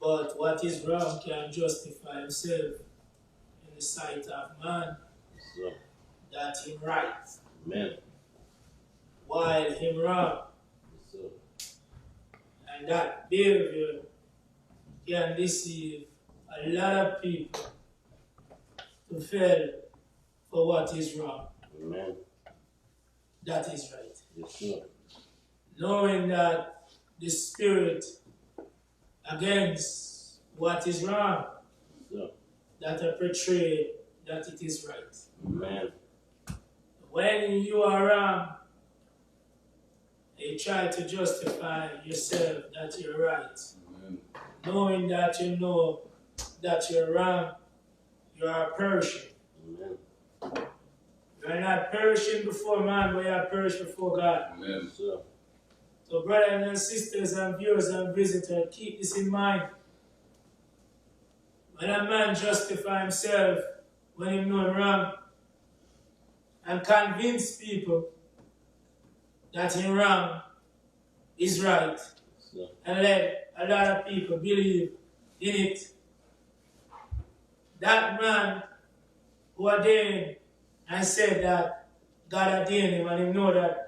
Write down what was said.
But what is wrong can justify himself in the sight of man, So, that him right, amen. while him wrong. So, And that behavior can deceive a lot of people to fall for what is wrong. amen. That is right. Yes, sir. Knowing that the spirit against what is wrong, So, that are portrayed that it is right. amen. When you are wrong, you try to justify yourself that you're right. Amen. Knowing that you know that you're wrong, you are perishing. Amen. You are not perishing before man, but you are perishing before God. Amen. Sir. So brothers and sisters and viewers and visitors, keep this in mind. When a man justify himself when he know him wrong and convince people that him wrong is right, Sir. and let a lot of people believe in it, that man who ordained and said that God ordained him and he know that